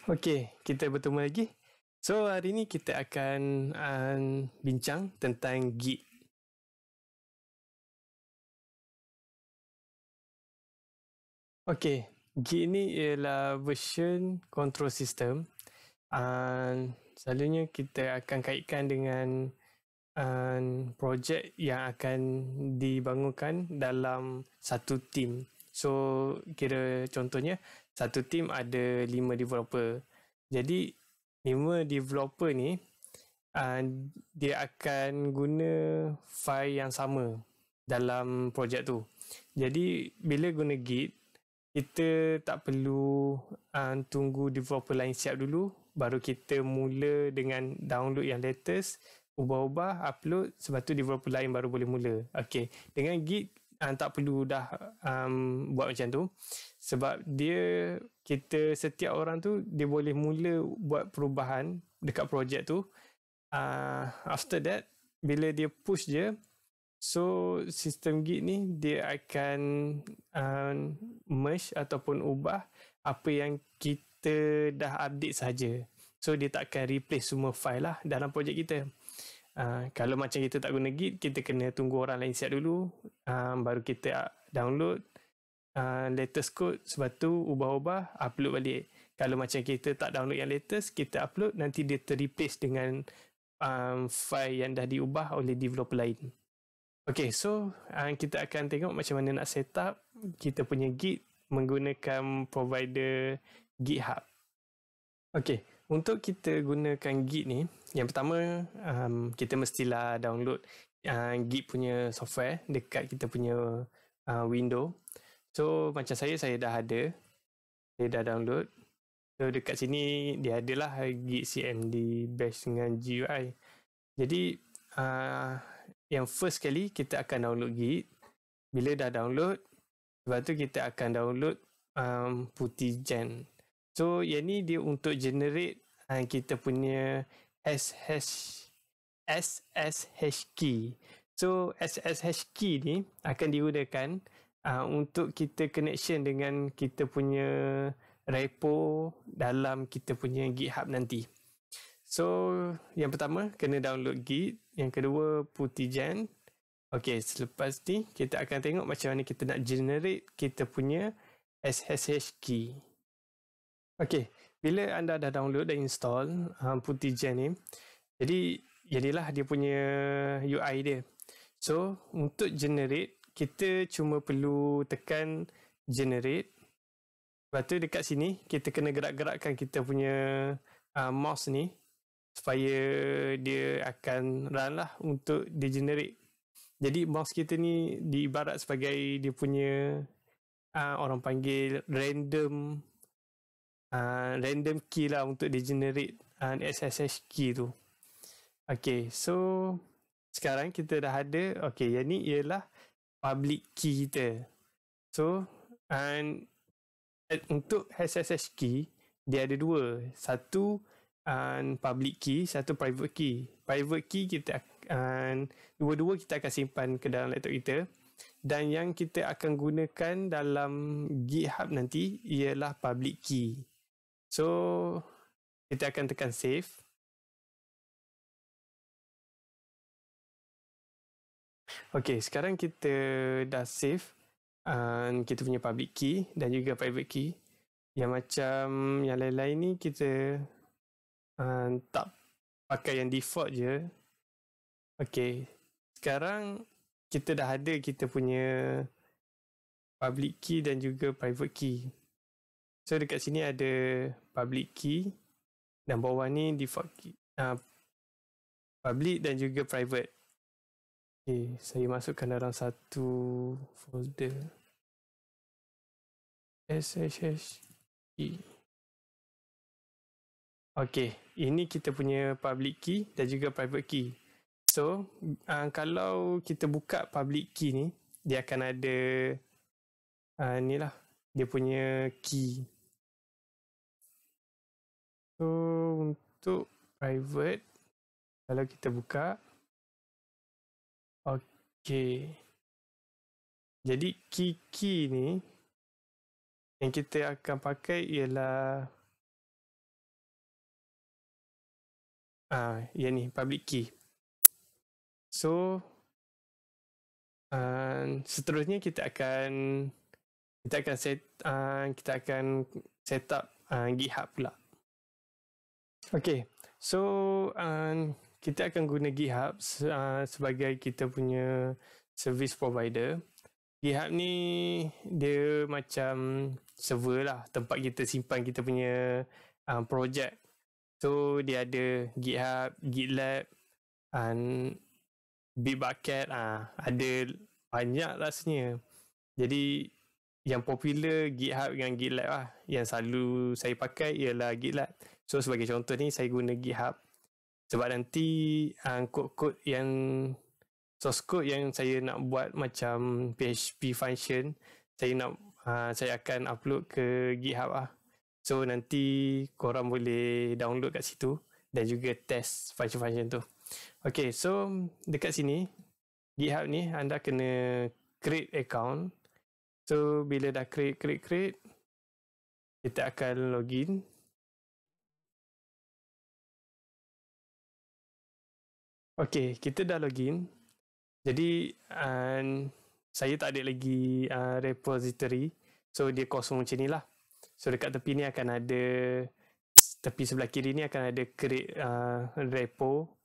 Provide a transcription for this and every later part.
Okey, kita bertemu lagi. So, hari ni kita akan bincang tentang Git. Okey, Git ni ialah version control system. Selalunya kita akan kaitkan dengan projek yang akan dibangunkan dalam satu tim. So, kira contohnya, satu tim ada 5 developer. Jadi, 5 developer ni, dia akan guna file yang sama dalam projek tu. Jadi, bila guna Git, kita tak perlu tunggu developer lain siap dulu, baru kita mula dengan download yang latest, ubah-ubah, upload, sebab tu developer lain baru boleh mula. Okay. Dengan Git, tak perlu dah buat macam tu. Sebab dia, kita setiap orang tu, dia boleh mula buat perubahan dekat projek tu. After that, bila dia push je, so sistem Git ni, dia akan merge ataupun ubah apa yang kita dah update saja. So, dia tak akan replace semua file lah dalam projek kita. Kalau macam kita tak guna Git, kita kena tunggu orang lain siap dulu, baru kita download latest code, sebab tu ubah-ubah, upload balik. Kalau macam kita tak download yang latest, kita upload, nanti dia terreplace dengan file yang dah diubah oleh developer lain. Okay, so kita akan tengok macam mana nak set up kita punya Git menggunakan provider GitHub. Okay, untuk kita gunakan Git ni, yang pertama kita mestilah download Git punya software dekat kita punya window. So macam saya dah ada, saya dah download. So dekat sini dia adalah Git CMD bash dengan GUI. Jadi yang first kali kita akan download Git. Bila dah download, lepas tu kita akan download Puttygen. So yang ni dia untuk generate kita punya SSH key. So SSH key ni akan digunakan untuk kita connection dengan kita punya repo dalam kita punya GitHub nanti. So yang pertama kena download Git, yang kedua Puttygen. Okay, selepas ni kita akan tengok macam mana kita nak generate kita punya SSH key. Okay, bila anda dah download dan install Puttygen ni, jadi jadilah dia punya UI dia. So untuk generate, kita cuma perlu tekan generate. Lepas tu dekat sini kita kena gerak-gerakkan kita punya mouse ni supaya dia akan run lah untuk dia generate. Jadi mouse kita ni diibarat sebagai dia punya orang panggil random key lah untuk dia generate SSH key tu. Okay, so sekarang kita dah ada. Okay, yang ni ialah public key kita. So untuk SSH key dia ada dua. Satu public key, satu private key. Private key kita dua-dua kita akan simpan ke dalam laptop kita, dan yang kita akan gunakan dalam GitHub nanti ialah public key. So kita akan tekan save. Okay, sekarang kita dah save kita punya public key dan juga private key. Yang macam yang lain-lain ni kita tak pakai yang default je. Okay, sekarang kita dah ada kita punya public key dan juga private key. So dekat sini ada public key dan bawah ni default key, public dan juga private. Okay, saya masukkan dalam satu folder SSH key. Okay, ini kita punya public key dan juga private key. So kalau kita buka public key ni, dia akan ada ni lah dia punya key. So untuk private, kalau kita buka, okay, jadi key ni yang kita akan pakai ialah yang ni public key. So seterusnya kita akan set up GitHub pula. Okay, so kita akan guna GitHub sebagai kita punya service provider. GitHub ni dia macam server lah, tempat kita simpan kita punya project. So dia ada GitHub, GitLab, Bitbucket, ada banyak rasanya. Jadi yang popular GitHub dengan GitLab lah. Yang selalu saya pakai ialah GitLab. So sebagai contoh ni saya guna GitHub sebab nanti kod-kod yang source code yang saya nak buat macam PHP function, saya akan upload ke GitHub lah. So nanti korang boleh download kat situ dan juga test function-function tu. Okay, so dekat sini GitHub ni anda kena create account. So bila dah create, kita akan login. Okay, kita dah login. Jadi saya tak ada lagi repository. So dia kosong macam ni lah. So dekat tepi ni akan ada, tepi sebelah kiri ni akan ada create repo.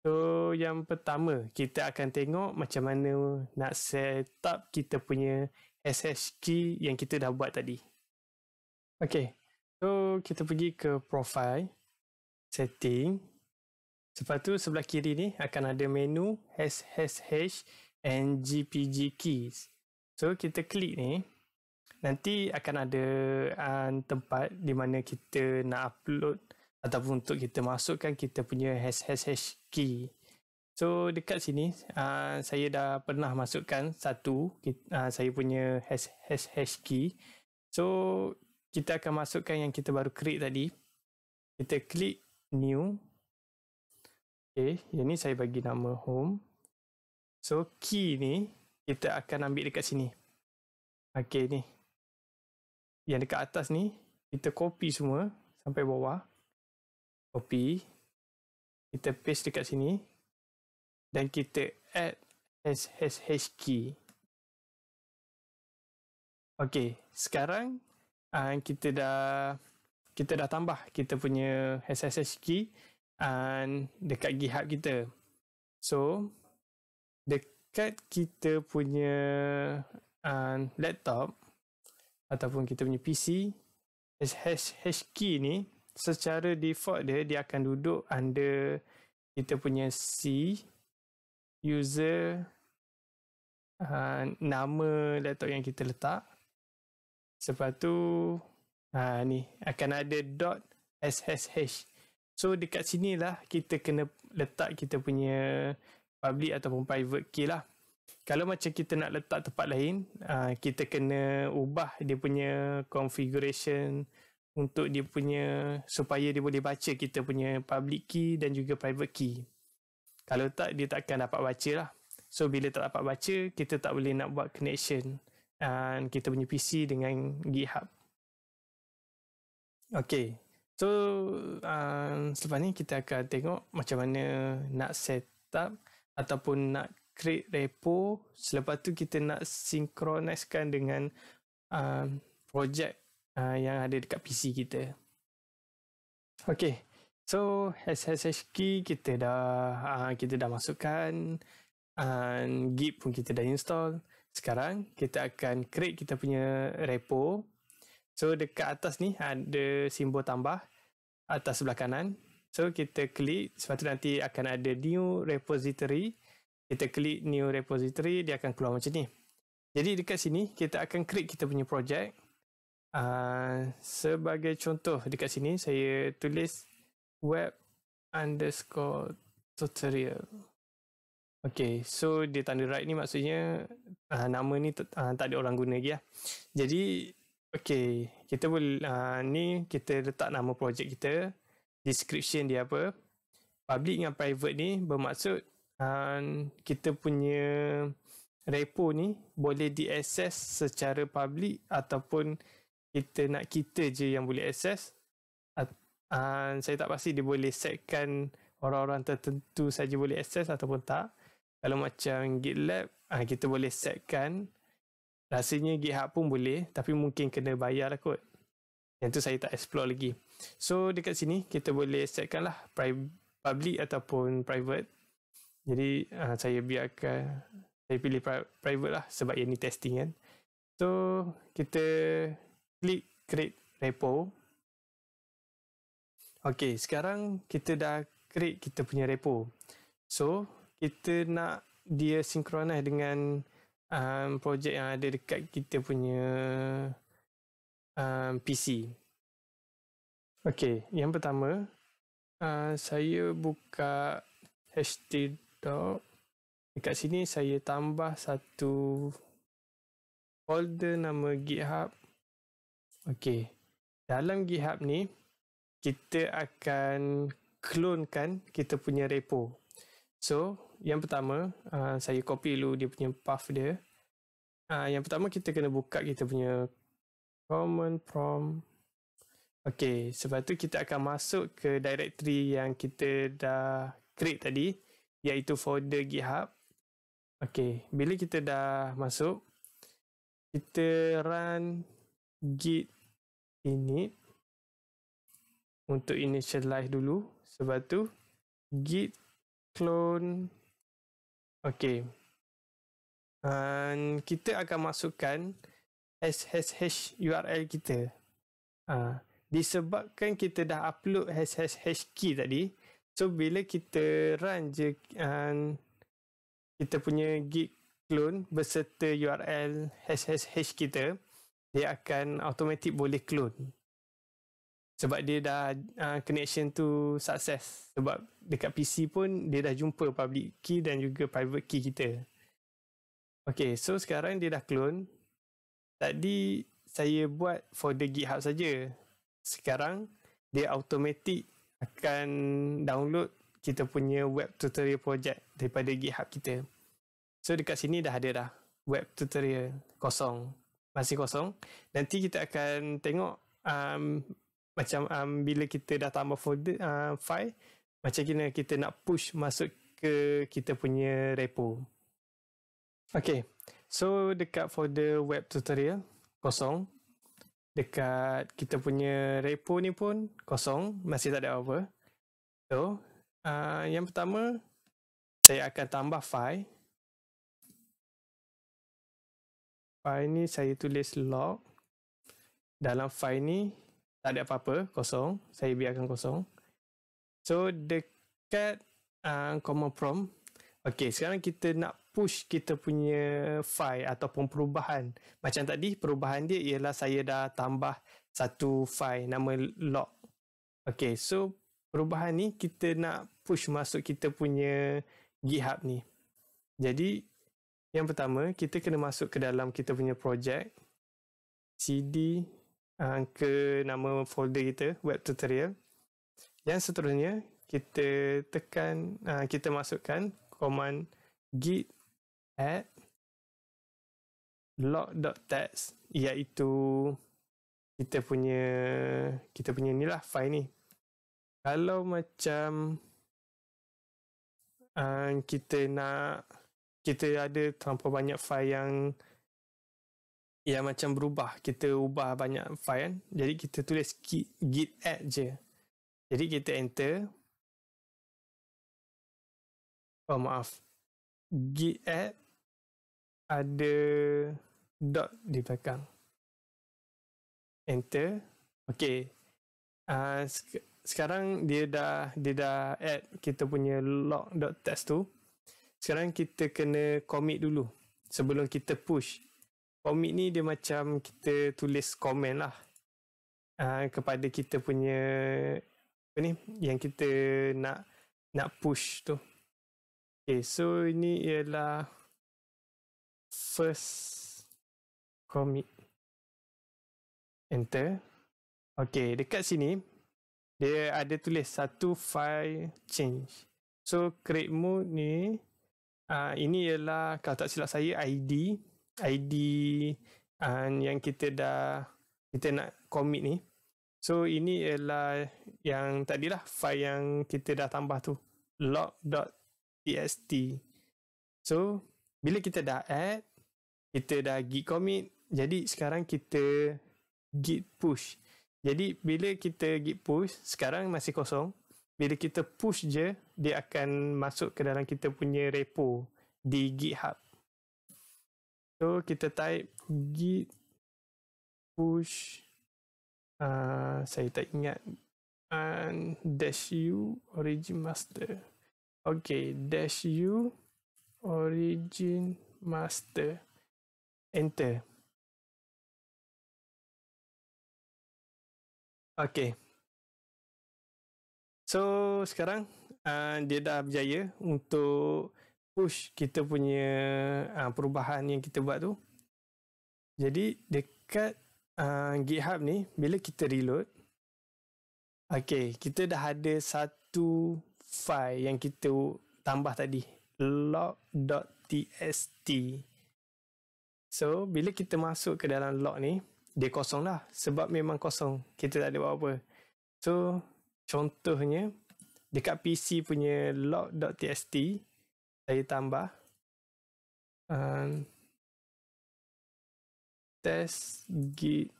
So yang pertama kita akan tengok macam mana nak set up kita punya SSH key yang kita dah buat tadi. Okay, so kita pergi ke profile, setting. Lepas tu sebelah kiri ni akan ada menu SSH and GPG keys. So kita klik ni, nanti akan ada tempat di mana kita nak upload ataupun untuk kita masukkan kita punya SSH key. So dekat sini saya dah pernah masukkan satu saya punya SSH key. So kita akan masukkan yang kita baru create tadi. Kita klik new. Okay, yang ni saya bagi nama home. So key ni kita akan ambil dekat sini. Okay ni. Yang dekat atas ni kita copy semua sampai bawah. Copy. Kita paste dekat sini. Dan kita add SSH key. Okay, sekarang kita dah tambah kita punya SSH key dekat GitHub kita. So dekat kita punya laptop ataupun kita punya PC, SSH key ni secara default dia akan duduk under kita punya C, user, nama laptop yang kita letak. Lepas tu ni akan ada .ssh. So dekat sinilah kita kena letak kita punya public ataupun private key lah. Kalau macam kita nak letak tempat lain, kita kena ubah dia punya configuration untuk dia punya, supaya dia boleh baca kita punya public key dan juga private key. Kalau tak, dia takkan dapat baca lah. So bila tak dapat baca, kita tak boleh nak buat connection kita punya PC dengan GitHub. Okay, so selepas ni kita akan tengok macam mana nak set up ataupun nak create repo. Selepas tu kita nak synchronizekan dengan project yang ada dekat PC kita. Okay, so SSH key kita dah masukkan, Git pun kita dah install. Sekarang kita akan create kita punya repo. So dekat atas ni ada simbol tambah atas sebelah kanan. So kita klik, lepas tu nanti akan ada new repository. Kita klik new repository, dia akan keluar macam ni. Jadi dekat sini kita akan create kita punya project. Sebagai contoh dekat sini saya tulis web_tutorial. Okay, so dia tanda right ni maksudnya nama ni tak ada orang guna lagi lah. Jadi okay, kita boleh ni kita letak nama projek kita, description dia apa. Public dengan private ni bermaksud kita punya repo ni boleh diakses secara public ataupun kita nak kita je yang boleh akses. Saya tak pasti dia boleh setkan orang-orang tertentu saja boleh akses ataupun tak. Kalau macam GitLab, kita boleh setkan. Rasanya GitHub pun boleh, tapi mungkin kena bayar lah kot. Yang tu saya tak explore lagi. So dekat sini kita boleh setkan lah public ataupun private. Jadi saya pilih private lah sebab yang ni testing kan. So kita klik create repo. Okay, sekarang kita dah create kita punya repo. So kita nak dia synchronize dengan projek yang ada dekat kita punya PC. Okay, yang pertama saya buka htdoc. Dekat sini saya tambah satu folder nama GitHub. Okay, dalam GitHub ni kita akan clonekan kita punya repo. So yang pertama saya copy dulu dia punya path dia. Yang pertama kita kena buka kita punya command prompt. Okay, sebab tu kita akan masuk ke directory yang kita dah create tadi, iaitu folder GitHub. Okay, bila kita dah masuk, kita run git init untuk initialize dulu. Sebab tu git clone. Okay, kita akan masukkan hash URL kita. Disebabkan kita dah upload hash key tadi, so bila kita run je kita punya git clone beserta URL hash kita, dia akan automatic boleh clone. Sebab dia dah connection tu sukses. Sebab dekat PC pun dia dah jumpa public key dan juga private key kita. Okay, so sekarang dia dah clone. Tadi saya buat folder GitHub saja. Sekarang dia automatic akan download kita punya web tutorial project daripada GitHub kita. So dekat sini dah ada dah web tutorial kosong. Masih kosong. Nanti kita akan tengok macam bila kita dah tambah folder file, macam mana kita nak push masuk ke kita punya repo. Okay, so dekat folder web tutorial kosong. Dekat kita punya repo ni pun kosong, masih tak ada apa. So yang pertama saya akan tambah file. File ni saya tulis log. Dalam file ni tak ada apa-apa, kosong. Saya biarkan kosong. So dekat command prompt. Okay, sekarang kita nak push kita punya file ataupun perubahan. Macam tadi, perubahan dia ialah saya dah tambah satu file nama log. Okay, so perubahan ni kita nak push masuk kita punya GitHub ni. Jadi yang pertama kita kena masuk ke dalam kita punya project, cd ke nama folder kita web tutorial. Yang seterusnya kita tekan, kita masukkan command git add log.txt, iaitu kita punya ni lah file ni. Kalau macam kita ada terlampau banyak file yang macam berubah, kita ubah banyak file kan, jadi kita tulis git add je. Jadi kita enter, git add ada dot di belakang, enter. Okay, sekarang dia dah add kita punya log.txt tu. Sekarang kita kena commit dulu sebelum kita push. Commit ni dia macam kita tulis komen lah kepada kita punya apa ni yang kita nak push tu. Okay, so ini ialah first commit. Enter. Okay, dekat sini dia ada tulis satu file change. So create mode ni ini ialah, kalau tak silap saya, ID yang kita nak commit ni. So ini ialah yang tadilah file yang kita dah tambah tu. log.txt. So bila kita dah add, kita dah git commit, jadi sekarang kita git push. Jadi bila kita git push, sekarang masih kosong. Bila kita push je, dia akan masuk ke dalam kita punya repo di GitHub. So kita type git push, saya tak ingat, -u origin master. Okay, -u origin master. Enter. Okay. So sekarang dia dah berjaya untuk push kita punya perubahan yang kita buat tu. Jadi dekat GitHub ni, bila kita reload, okay, kita dah ada satu file yang kita tambah tadi, log.txt. So bila kita masuk ke dalam log ni, dia kosong lah, sebab memang kosong, kita tak ada buat apa. So contohnya dekat PC punya log.txt, saya tambah test git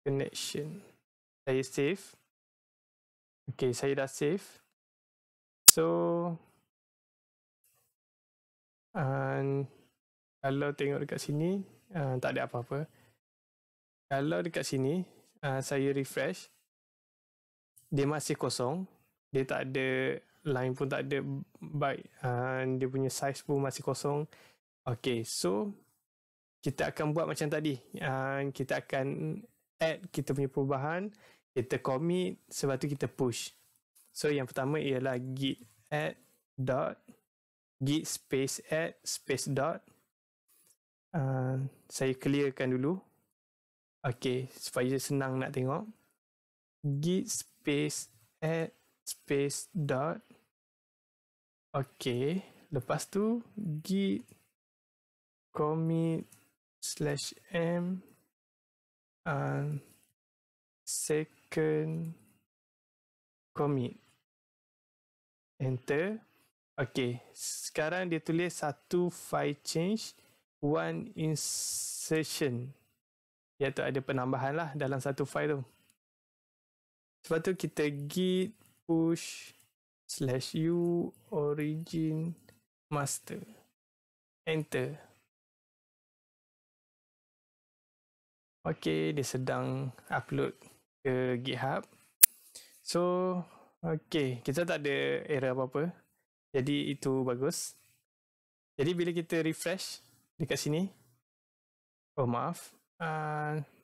connection. Saya save. Okay, saya dah save. So kalau tengok dekat sini, tak ada apa-apa. Kalau dekat sini saya refresh, dia masih kosong, dia tak ada line pun, tak ada byte, dia punya size pun masih kosong. Okay, so kita akan buat macam tadi, kita akan add kita punya perubahan, kita commit, sebab tu kita push. So yang pertama ialah git add dot git space add space dot, saya clearkan dulu, okay, supaya senang nak tengok. Git space add space dot, okay, lepas tu git commit /m second commit, enter. Okay, sekarang dia tulis satu file change, one insertion, iaitu ada penambahan lah dalam satu file tu. Sebab tu kita git push /u origin master, enter. Okay, dia sedang upload ke GitHub. So okay, kita tak ada error apa-apa, jadi itu bagus. Jadi bila kita refresh dekat sini, oh maaf,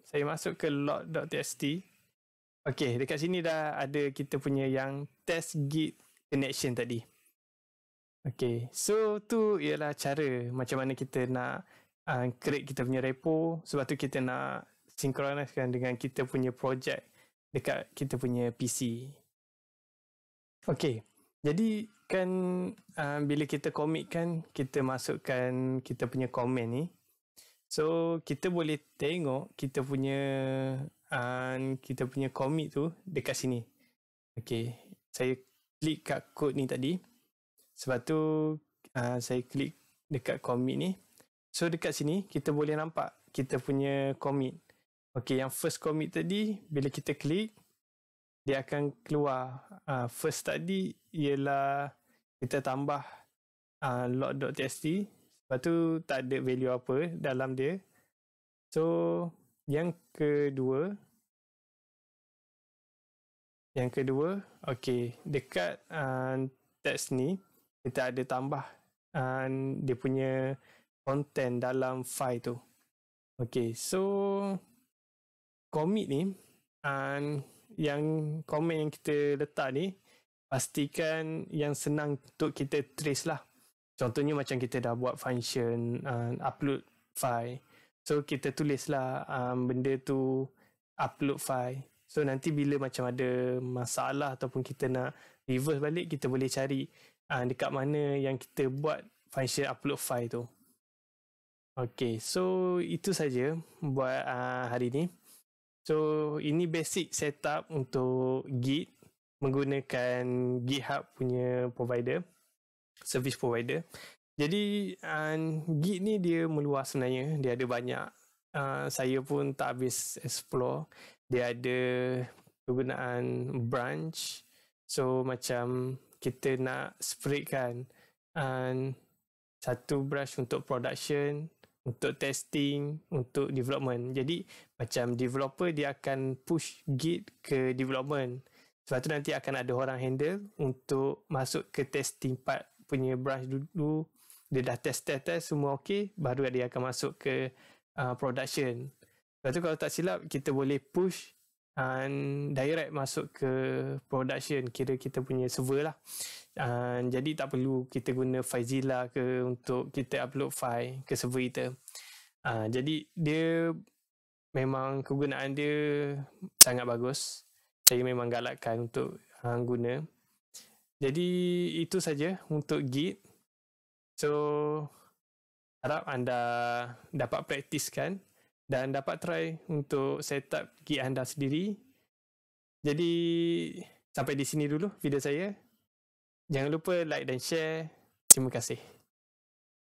saya masuk ke log.txt. Okay, dekat sini dah ada kita punya yang test git connection tadi. Okay, so tu ialah cara macam mana kita nak create kita punya repo. Sebab tu kita nak synchronizekan dengan kita punya project dekat kita punya PC. Okay, jadi kan bila kita commit kan, kita masukkan kita punya comment ni. So kita boleh tengok kita punya commit tu dekat sini. Okay, saya klik kat code ni tadi. Sebab tu saya klik dekat commit ni. So dekat sini kita boleh nampak kita punya commit. Okay, yang first commit tadi, bila kita klik, dia akan keluar. First tadi ialah kita tambah log.txt. Lepas tu tak ada value apa dalam dia. So yang kedua, okay, dekat text ni kita ada tambah dia punya content dalam file tu. Okay, so commit ni, yang komen yang kita letak ni, pastikan yang senang untuk kita trace lah. Contohnya macam kita dah buat function upload file, so kita tulislah benda tu upload file. So nanti bila macam ada masalah ataupun kita nak reverse balik, kita boleh cari dekat mana yang kita buat function upload file tu. Okay, so itu saja buat hari ni. So ini basic setup untuk Git. menggunakan GitHub punya provider, service provider. Jadi Git ni dia meluas sebenarnya. Dia ada banyak. Saya pun tak habis explore. Dia ada kegunaan branch. So macam kita nak split kan, satu branch untuk production, untuk testing, untuk development. Jadi macam developer dia akan push Git ke development. Sebab tu nanti akan ada orang handle untuk masuk ke testing part punya branch dulu. Dia dah test semua okey, baru dia akan masuk ke production. Lepas tu kalau tak silap kita boleh push direct masuk ke production, kira kita punya server lah. Jadi tak perlu kita guna FileZilla ke untuk kita upload file ke server kita. Jadi dia memang kegunaan dia sangat bagus. Saya memang galakkan untuk guna. Jadi itu saja untuk Git. So harap anda dapat praktiskan dan dapat try untuk setup Git anda sendiri. Jadi sampai di sini dulu video saya. Jangan lupa like dan share. Terima kasih.